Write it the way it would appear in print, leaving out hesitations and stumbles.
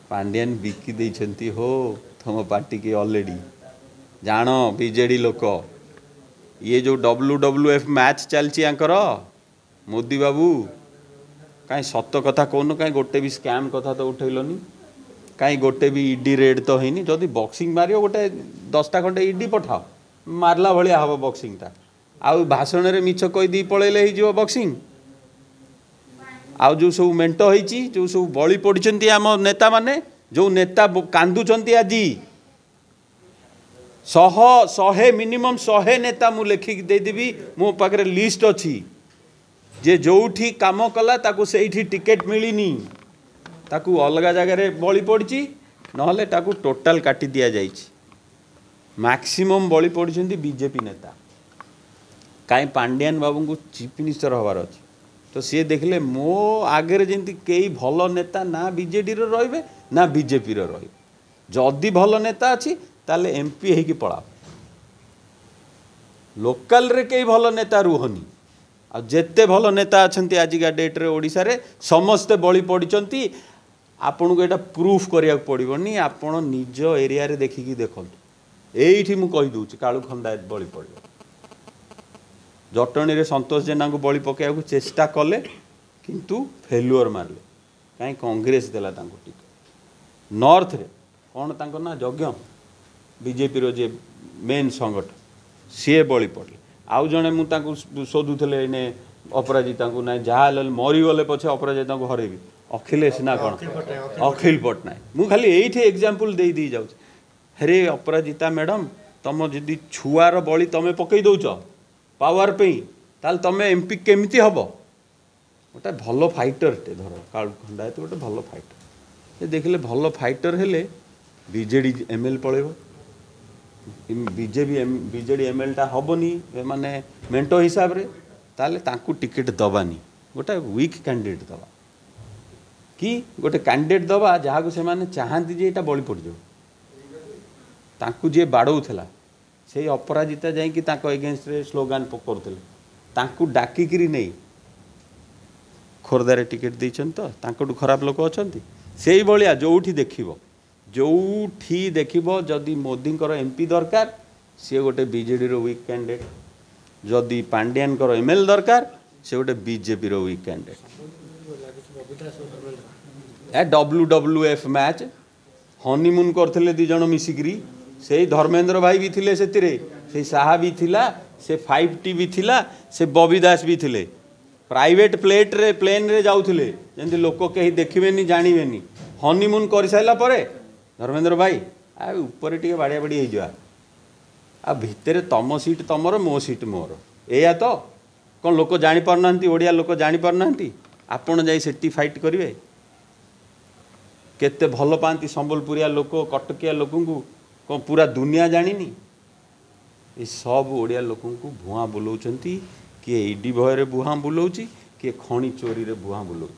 पांड्यान बिकी देइछंती हो तुम पार्टी के ऑलरेडी जान बीजेडी लोक ये जो WWF मैच चलची आंकर मोदी बाबू कहीं सत कथा कौन कहीं गोटे भी स्कैम कथा तो उठेलनी कहीं गोटे भी ईडी रेड तो है जदि बॉक्सिंग मार गोटे 10टा खंडे ईडी पठाओ मारला भाया हम बॉक्सिंगटा आउ भाषण में मिछ कहीदी पलैले हो बॉक्सिंग आउ जो सब मेट होती जो सब बलि पड़ी आम नेता माने जो नेता कांदुंट आज 100 मिनिमम 100 नेता मु लेखिक देदेवी मो पाखे लिस्ट अच्छी जे जोठी काम कला ताकू सेठी टिकेट मिलनी ताकू अलग जगार बलि पड़ी नहले ताकू टोटाल काटी दिया जाइए मैक्सिमम बलि पड़ी बीजेपी नेता कहीं पांड्यान बाबू को चीफ मिनिस्टर हबार अच्छे तो सी देखले मो आगे जमी कई भल नेता ना बीजेडी रे ना बीजेपी रे जदि भल नेता अच्छी ताले एमपी है कि पड़ा लोकल रे कई भल नेता रुहनी आ जेते भल नेता अच्छा आजिका डेट रे ओडिशा रे समस्ते बलि पड़ी आपन को यहाँ प्रूफ करिया पड़ोनी आपण निज एरिया रे देखिकी देखंतु एठी मु कहि दूची कालू खंडायत बलि पड़ो जटणी रे संतोष जेना को बलि पकेया को चेष्टा कले किंतु फेल्युअर मारले कहीं कांग्रेस देला तांको टिकट नॉर्थ रे कौन तांको ना यज्ञ बीजेपी रो जे मेन संगठन सी बलि पड़े आउ जड़े मुझे शोधुले इने अपराजिता को ना जहाँ मरीगले पछे अपराजिता को हरेबी अखिलेश ना कौन अखिल पट्टनायक मु खाली ये एग्जांपल दे दी जाऊँ हेरे अपराजिता मैडम तुम जदि छुआर बलि तुम पकई दौच पावर पे ताल तुम एमपी केमिति हम गोटे भल फाइटर टे धर कालू खंडायत गोटे भल फाइटर ये देखले भल फाइटर हेले बीजेडी एमएल पड़ेब बीजेडी एमएल टा हेनी माने मेंटो हिसाब रे ताले तांकू टिकेट दबानी गोटे वीक कैंडिडेट दबा कि गोटे कैंडिडेट दबा जहाँ को से चाहती जे एटा बलि पड़ तांकू जे बाड़ौला से अपराजिता जाइए एगेन्स्ट रे स्लोगान करुले तांकू डाकिकी नहीं खोर्धारे टिकेट देइछन तो तांकटू खराब लोक अच्छा से भाया जोठी देखिबो जदि मोदी एमपी दरकार सी गोटे बीजेडी रो वीक कैंडिडेट जदि पांड्यान कर एमएल दरकार से गोटे बीजेपी रो वीक कैंडिडेट WWF मैच हनीमून करथिले दी जण मिसिकरी से धर्मेंद्र भाई भी थिले से साहा भी थिला से 5T भी थिला से बबी दास भी थिले प्राइवेट प्लेन रे जाउथिले जेंति लोक कहीं देखिबेनी जानिबेनी हनीमून कर साइला परे धर्मेंद्र भाई आ ऊपर टे बाड़िया बाड़ी हो जा आ भितर तम सीट तमर मो सीट मोर एया तो कौन लोक जानी पारना ओडिया लोक जानी पारना आपण जाई सेठी फाइट करिवे केते भल पाती संबलपुरिया लोक कटकिया लोक कौन पूरा दुनिया जानिनी ये सब ओडिया लोक भुआ बुलाऊँ किए ईडी भय भुआ बुलाऊँ किए खणी चोरी रे भुआ बुलाऊँ।